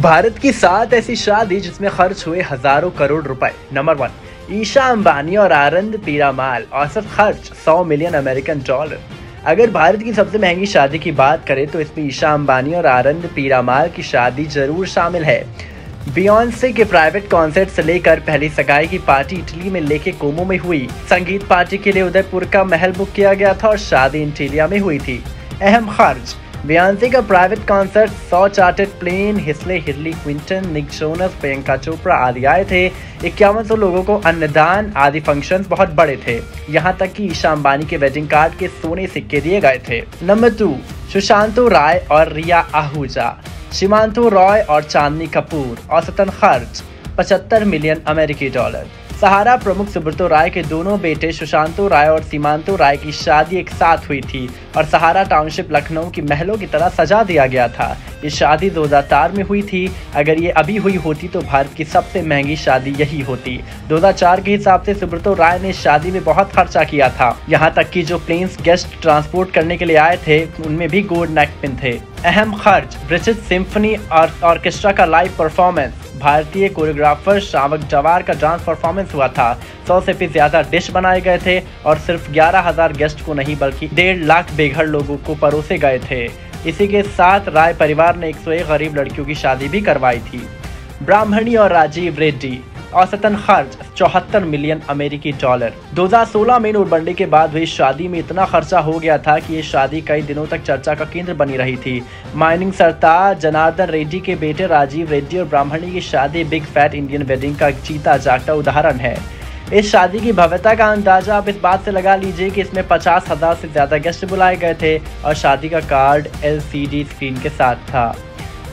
भारत की 7 ऐसी शादी जिसमें खर्च हुए हजारों करोड़ रुपए। नंबर 1, ईशा अंबानी और आनंद पीरामाल, औसत खर्च 100 मिलियन अमेरिकन डॉलर। अगर भारत की सबसे महंगी शादी की बात करें तो इसमें ईशा अंबानी और आनंद पीरामाल की शादी जरूर शामिल है। बियॉन्से के प्राइवेट कॉन्सर्ट से लेकर पहली सगाई की पार्टी इटली में लेके कोमो में हुई। संगीत पार्टी के लिए उदयपुर का महल बुक किया गया था और शादी एंटीलिया में हुई थी। अहम खर्च: बियॉन्से का private concert, 100 chartered plane, Hillary Clinton, Nick Jonas, Priyanka Chopra आदि आए थे। 5100 लोगों को अन्नदान आदि फंक्शंस बहुत बड़े थे। यहाँ तक कि ईशा अंबानी के वेडिंग कार्ड के सोने सिक्के दिए गए थे। नंबर 2, सुशांतो राय और रिया आहूजा, सीमांतो रॉय और चांदनी कपूर, औसतन खर्च 75 मिलियन अमेरिकी डॉलर। सहारा प्रमुख सुब्रतो राय के दोनों बेटे सुशांतो राय और सीमांतो राय की शादी एक साथ हुई थी और सहारा टाउनशिप लखनऊ की महलों की तरह सजा दिया गया था। ये शादी 2004 में हुई थी। अगर ये अभी हुई होती तो भारत की सबसे महंगी शादी यही होती। 2004 के हिसाब से सुब्रतो राय ने शादी में बहुत खर्चा किया था। यहाँ तक कि जो प्लेन्स गेस्ट ट्रांसपोर्ट करने के लिए आए थे उनमें भी गोल्ड नेकपिन थे। अहम खर्च: ब्रिटिश सिम्फनी ऑर्केस्ट्रा का लाइव परफॉर्मेंस, भारतीय कोरियोग्राफर श्रावक जवार का डांस परफॉर्मेंस हुआ था। 100 से भी ज्यादा डिश बनाए गए थे और सिर्फ 11,000 गेस्ट को नहीं बल्कि 1.5 लाख बेघर लोगों को परोसे गए थे। इसी के साथ राय परिवार ने 101 गरीब लड़कियों की शादी भी करवाई थी। ब्राह्मणी और राजीव रेड्डी, औसतन खर्च 74 मिलियन अमेरिकी डॉलर। 2016 में नोटबंदी के बाद हुई शादी में इतना खर्चा हो गया था कि ये शादी कई दिनों तक चर्चा का केंद्र बनी रही थी। माइनिंग सरताज जनार्दन रेड्डी के बेटे राजीव रेड्डी और ब्राह्मणी की शादी बिग फैट इंडियन वेडिंग का जीता जागता उदाहरण है। इस शादी की भव्यता का अंदाजा आप इस बात से लगा लीजिए कि इसमें 50,000 से ज्यादा गेस्ट बुलाए गए थे और शादी का कार्ड LCD स्क्रीन के साथ था।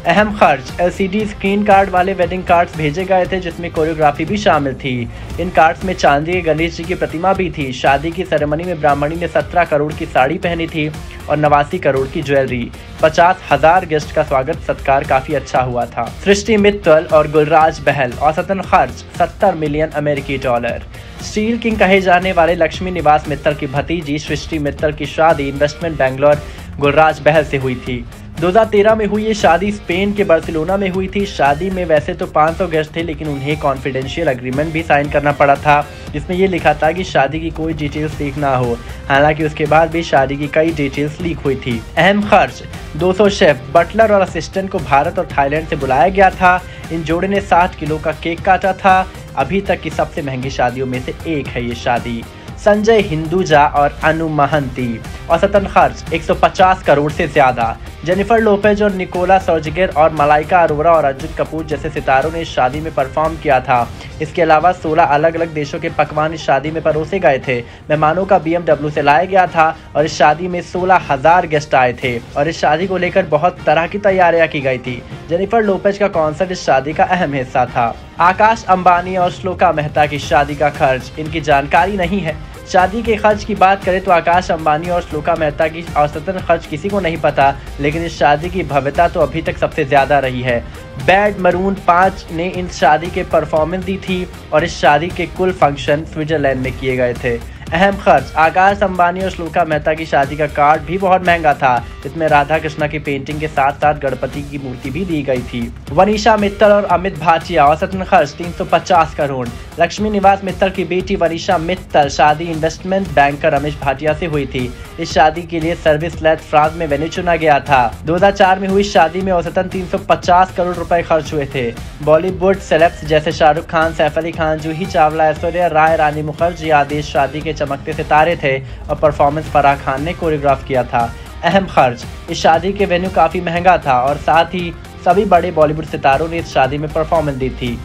अहम खर्च: LCD स्क्रीन कार्ड वाले वेडिंग कार्ड्स भेजे गए थे जिसमें कोरियोग्राफी भी शामिल थी। इन कार्ड्स में चांदी के गणेश जी की प्रतिमा भी थी। शादी की सेरेमनी में ब्राह्मणी ने 17 करोड़ की साड़ी पहनी थी और 89 करोड़ की ज्वेलरी। 50,000 गेस्ट का स्वागत सत्कार काफी अच्छा हुआ था। सृष्टि मित्तल और गुलराज बहल, औसतन खर्च 70 मिलियन अमेरिकी डॉलर। स्टील किंग कहे जाने वाले लक्ष्मी निवास मित्तल की भतीजी सृष्टि मित्तल की शादी इन्वेस्टमेंट बैंगलोर गुलराज बहल से हुई थी। 2013 में हुई ये शादी स्पेन के बार्सिलोना में हुई थी। शादी में वैसे तो 500 गेस्ट थे लेकिन उन्हें कॉन्फिडेंशियल एग्रीमेंट भी साइन करना पड़ा था जिसमें ये लिखा था कि शादी की कोई डिटेल्स लीक ना हो। हालांकि उसके बाद भी शादी की कई डिटेल्स लीक हुई थी। अहम खर्च: 200 शेफ, बटलर और असिस्टेंट को भारत और थाईलैंड से बुलाया गया था। इन जोड़े ने 60 किलो का केक काटा था। अभी तक की सबसे महंगी शादियों में से एक है ये शादी। संजय हिंदुजा और अनु महंती, औसतन खर्च 150 करोड़ से ज्यादा। जेनिफर लोपेज और निकोला सर्जिगर और मलाइका अरोरा और अर्जुन कपूर जैसे सितारों ने इस शादी में परफॉर्म किया था। इसके अलावा 16 अलग अलग देशों के पकवान इस शादी में परोसे गए थे। मेहमानों का BMW से लाया गया था और इस शादी में 16,000 गेस्ट आए थे और इस शादी को लेकर बहुत तरह की तैयारियां की गई थी। जेनिफर लोपेज का कॉन्सर्ट इस शादी का अहम हिस्सा था। आकाश अंबानी और श्लोका मेहता की शादी का खर्च इनकी जानकारी नहीं है। शादी के खर्च की बात करें तो आकाश अंबानी और श्लोका मेहता की औसतन खर्च किसी को नहीं पता, लेकिन इस शादी की भव्यता तो अभी तक सबसे ज्यादा रही है। बैड मरून 5 ने इस शादी के परफॉर्मेंस दी थी और इस शादी के कुल फंक्शन स्विट्जरलैंड में किए गए थे। अहम खर्च: आकाश अंबानी और श्लोका मेहता की शादी का कार्ड भी बहुत महंगा था। इसमें राधा कृष्णा की पेंटिंग के साथ साथ गणपति की मूर्ति भी दी गई थी। वनीशा मित्तल और अमित भाटिया, औसतन खर्च 350 करोड़। लक्ष्मी निवास मित्तल की बेटी वनीशा मित्तल शादी इन्वेस्टमेंट बैंकर रमेश भाटिया से हुई थी। इस शादी के लिए सर्विस लैट फ्रांस में वेन्यू चुना गया था। 2004 में हुई शादी में औसतन 350 करोड़ रुपए खर्च हुए थे। बॉलीवुड सेलेब्स जैसे शाहरुख खान, सैफ अली खान, जूही चावला, ऐश्वर्या राय, रानी मुखर्जी आदि इस शादी के चमकते सितारे थे और परफॉर्मेंस फराह खान ने कोरियोग्राफ किया था। अहम खर्च: इस शादी के वेन्यू काफी महंगा था और साथ ही सभी बड़े बॉलीवुड सितारों ने इस शादी में परफॉर्मेंस दी थी।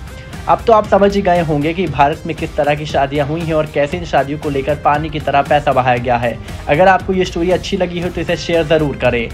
अब तो आप समझ ही गए होंगे कि भारत में किस तरह की शादियां हुई हैं और कैसे इन शादियों को लेकर पानी की तरह पैसा बहाया गया है। अगर आपको ये स्टोरी अच्छी लगी हो तो इसे शेयर जरूर करें।